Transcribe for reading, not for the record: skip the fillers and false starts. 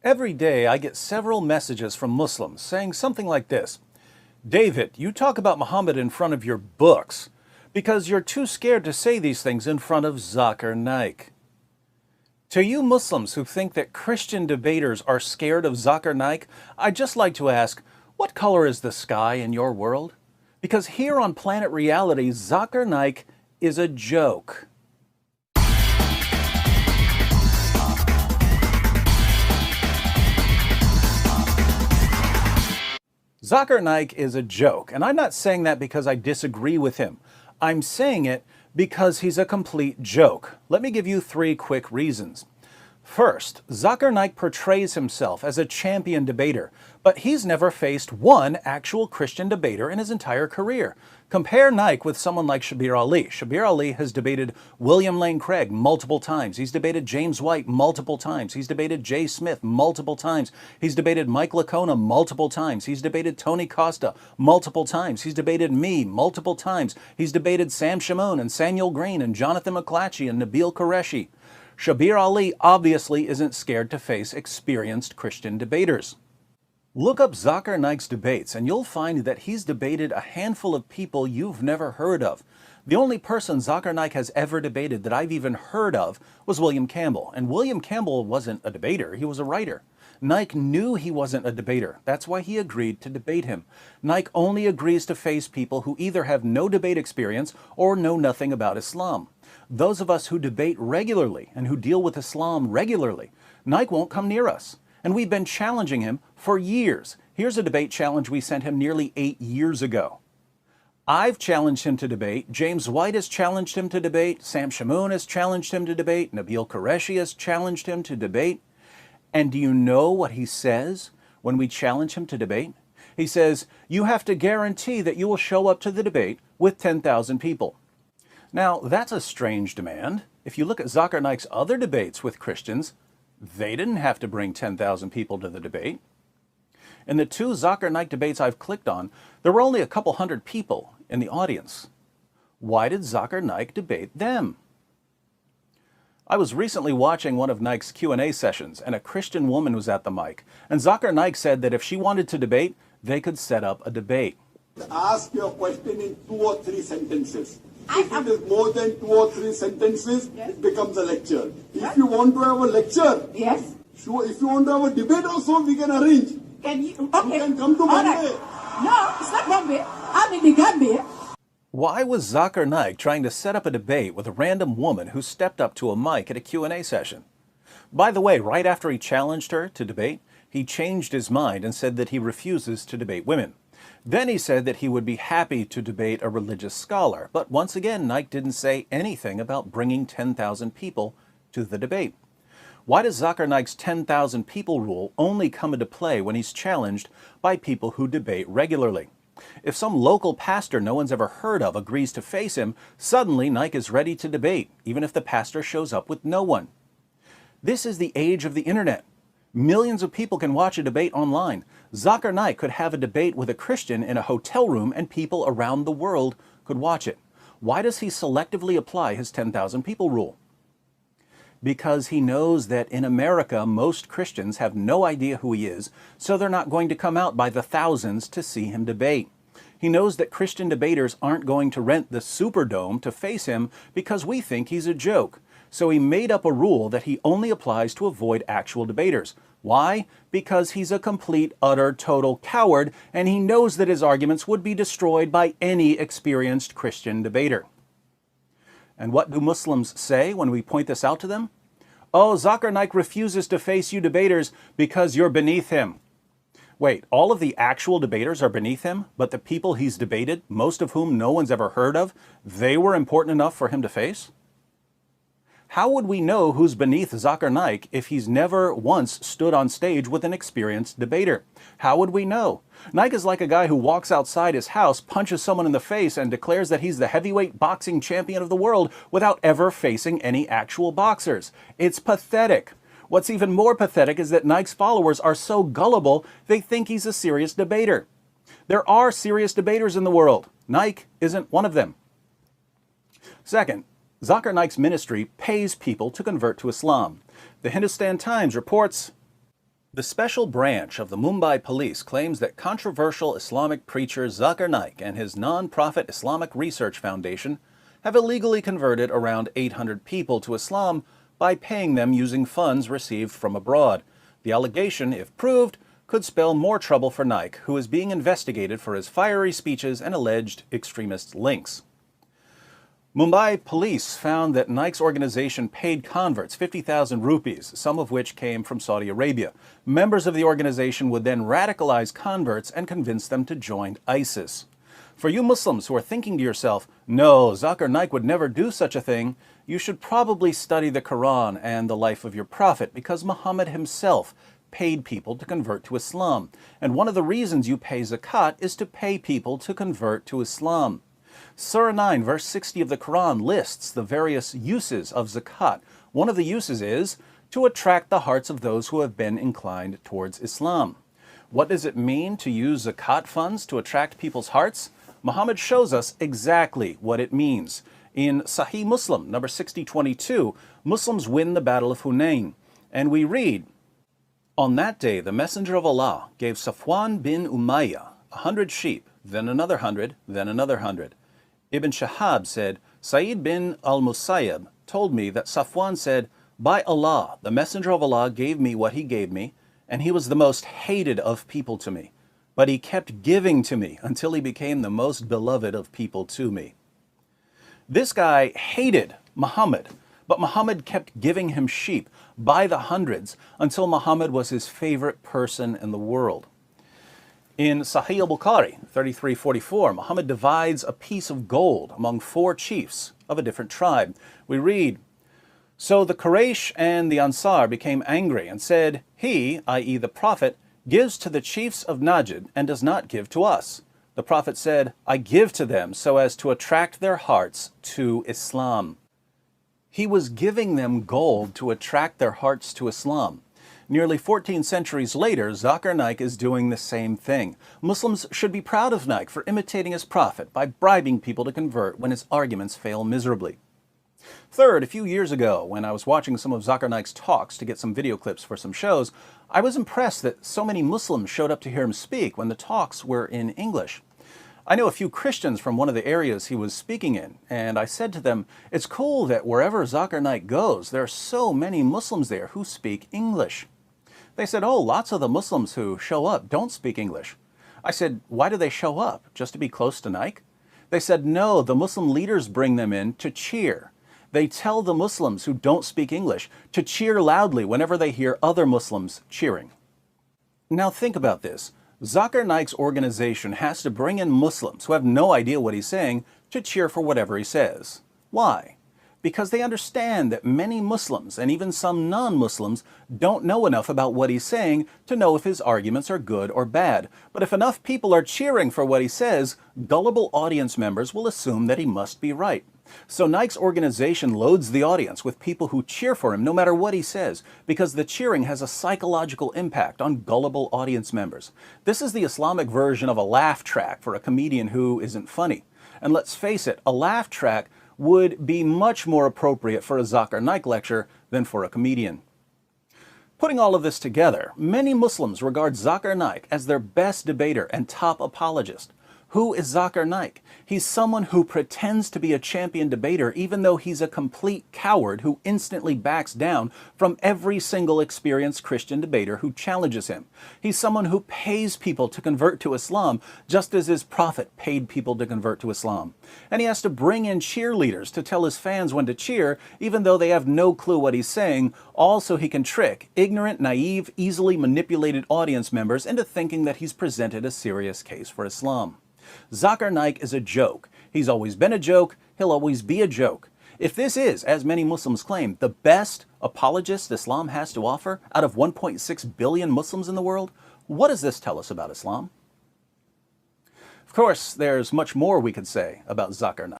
Every day I get several messages from Muslims saying something like this: David, you talk about Muhammad in front of your books because you're too scared to say these things in front of ذاكر Naik. To you Muslims who think that Christian debaters are scared of ذاكر Naik, I'd just like to ask, what color is the sky in your world? Because here on Planet Reality, ذاكر Naik is a joke. ذاكر Naik is a joke, and I'm not saying that because I disagree with him. I'm saying it because he's a complete joke. Let me give you 3 quick reasons. First, ذاكر Naik portrays himself as a champion debater, but he's never faced one actual Christian debater in his entire career. Compare Naik with someone like Shabir Ali. Shabir Ali has debated William Lane Craig multiple times. He's debated James White multiple times. He's debated Jay Smith multiple times. He's debated Mike Licona multiple times. He's debated Tony Costa multiple times. He's debated me multiple times. He's debated Sam Shamoun and Samuel Green and Jonathan McClatchy and Nabil Qureshi. Shabir Ali obviously isn't scared to face experienced Christian debaters. Look up ذاكر Naik's debates and you'll find that he's debated a handful of people you've never heard of. The only person ذاكر Naik has ever debated that I've even heard of was William Campbell, and William Campbell wasn't a debater, he was a writer. Naik knew he wasn't a debater, that's why he agreed to debate him. Naik only agrees to face people who either have no debate experience or know nothing about Islam. Those of us who debate regularly and who deal with Islam regularly, Naik won't come near us. And we've been challenging him for years. Here's a debate challenge we sent him nearly 8 years ago. I've challenged him to debate, James White has challenged him to debate, Sam Shamoun has challenged him to debate, Nabil Qureshi has challenged him to debate. And do you know what he says when we challenge him to debate? He says, you have to guarantee that you will show up to the debate with 10,000 people. Now, that's a strange demand. If you look at ذاكر Naik's other debates with Christians, they didn't have to bring 10,000 people to the debate. In the 2 ذاكر Naik debates I've clicked on, there were only a couple hundred people in the audience. Why did ذاكر Naik debate them? I was recently watching one of Naik's Q&A sessions, and a Christian woman was at the mic, and ذاكر Naik said that if she wanted to debate, they could set up a debate. Ask your question in 2 or 3 sentences. If it is more than 2 or 3 sentences, yes, it becomes a lecture. If you want to have a lecture, yes, sure. If you want to have a debate also, we can arrange. Can you? Okay. You can come to Bombay. Right. No, it's not Bombay. I'm in the Gambia. Why was ذاكر Naik trying to set up a debate with a random woman who stepped up to a mic at a Q&A session? By the way, right after he challenged her to debate, he changed his mind and said that he refuses to debate women. Then he said that he would be happy to debate a religious scholar, but once again, Naik didn't say anything about bringing 10,000 people to the debate. Why does ذاكر Naik's 10,000 people rule only come into play when he's challenged by people who debate regularly? If some local pastor no one's ever heard of agrees to face him, suddenly Naik is ready to debate, even if the pastor shows up with no one. This is the age of the internet. Millions of people can watch a debate online. ذاكر Naik could have a debate with a Christian in a hotel room and people around the world could watch it. Why does he selectively apply his 10,000 people rule? Because he knows that in America, most Christians have no idea who he is, so they're not going to come out by the thousands to see him debate. He knows that Christian debaters aren't going to rent the Superdome to face him because we think he's a joke. So he made up a rule that he only applies to avoid actual debaters. Why? Because he's a complete, utter, total coward, and he knows that his arguments would be destroyed by any experienced Christian debater. And what do Muslims say when we point this out to them? Oh, ذاكر Naik refuses to face you debaters because you're beneath him. Wait, all of the actual debaters are beneath him, but the people he's debated, most of whom no one's ever heard of, they were important enough for him to face? How would we know who's beneath ذاكر Naik if he's never once stood on stage with an experienced debater? How would we know? Naik is like a guy who walks outside his house, punches someone in the face, and declares that he's the heavyweight boxing champion of the world without ever facing any actual boxers. It's pathetic. What's even more pathetic is that Naik's followers are so gullible they think he's a serious debater. There are serious debaters in the world. Naik isn't one of them. Second, ذاكر Naik's ministry pays people to convert to Islam. The Hindustan Times reports The special branch of the Mumbai police claims that controversial Islamic preacher ذاكر Naik and his non-profit Islamic Research Foundation have illegally converted around 800 people to Islam by paying them using funds received from abroad. The allegation, if proved, could spell more trouble for Naik, who is being investigated for his fiery speeches and alleged extremist links. Mumbai police found that Naik's organization paid converts 50,000 rupees, some of which came from Saudi Arabia. Members of the organization would then radicalize converts and convince them to join ISIS. For you Muslims who are thinking to yourself, no, ذاكر Naik would never do such a thing, you should probably study the Quran and the life of your prophet, because Muhammad himself paid people to convert to Islam. And one of the reasons you pay zakat is to pay people to convert to Islam. Surah 9, verse 60 of the Quran lists the various uses of zakat. One of the uses is to attract the hearts of those who have been inclined towards Islam. What does it mean to use zakat funds to attract people's hearts? Muhammad shows us exactly what it means. In Sahih Muslim, number 6022, Muslims win the Battle of Hunain. And we read, "On that day, the Messenger of Allah gave Safwan bin Umayyah 100 sheep, then another 100, then another 100. Ibn Shahab said, Sa'id bin al-Musayyab told me that Safwan said, by Allah, the Messenger of Allah gave me what he gave me, and he was the most hated of people to me. But he kept giving to me until he became the most beloved of people to me." This guy hated Muhammad, but Muhammad kept giving him sheep by the hundreds until Muhammad was his favorite person in the world. In Sahih al-Bukhari 3344, Muhammad divides a piece of gold among 4 chiefs of a different tribe. We read, "So the Quraysh and the Ansar became angry and said, he, i.e. the Prophet, gives to the chiefs of Najd and does not give to us. The Prophet said, I give to them so as to attract their hearts to Islam." He was giving them gold to attract their hearts to Islam. Nearly 14 centuries later, ذاكر Naik is doing the same thing. Muslims should be proud of Naik for imitating his prophet by bribing people to convert when his arguments fail miserably. Third, a few years ago, when I was watching some of ذاكر Naik's talks to get some video clips for some shows, I was impressed that so many Muslims showed up to hear him speak when the talks were in English. I know a few Christians from one of the areas he was speaking in, and I said to them, it's cool that wherever ذاكر Naik goes, there are so many Muslims there who speak English. They said, oh, lots of the Muslims who show up don't speak English. I said, why do they show up? Just to be close to Naik? They said, no, the Muslim leaders bring them in to cheer. They tell the Muslims who don't speak English to cheer loudly whenever they hear other Muslims cheering. Now think about this. ذاكر Naik's organization has to bring in Muslims who have no idea what he's saying to cheer for whatever he says. Why? Because they understand that many Muslims, and even some non-Muslims, don't know enough about what he's saying to know if his arguments are good or bad. But if enough people are cheering for what he says, gullible audience members will assume that he must be right. So Naik's organization loads the audience with people who cheer for him no matter what he says, because the cheering has a psychological impact on gullible audience members. This is the Islamic version of a laugh track for a comedian who isn't funny. And let's face it, a laugh track would be much more appropriate for a ذاكر Naik lecture than for a comedian. Putting all of this together, many Muslims regard ذاكر Naik as their best debater and top apologist. Who is ذاكر Naik? He's someone who pretends to be a champion debater even though he's a complete coward who instantly backs down from every single experienced Christian debater who challenges him. He's someone who pays people to convert to Islam just as his prophet paid people to convert to Islam. And he has to bring in cheerleaders to tell his fans when to cheer even though they have no clue what he's saying, all so he can trick ignorant, naive, easily manipulated audience members into thinking that he's presented a serious case for Islam. ذاكر Naik is a joke. He's always been a joke. He'll always be a joke. If this is, as many Muslims claim, the best apologist Islam has to offer out of 1.6 billion Muslims in the world, what does this tell us about Islam? Of course, there's much more we could say about ذاكر Naik.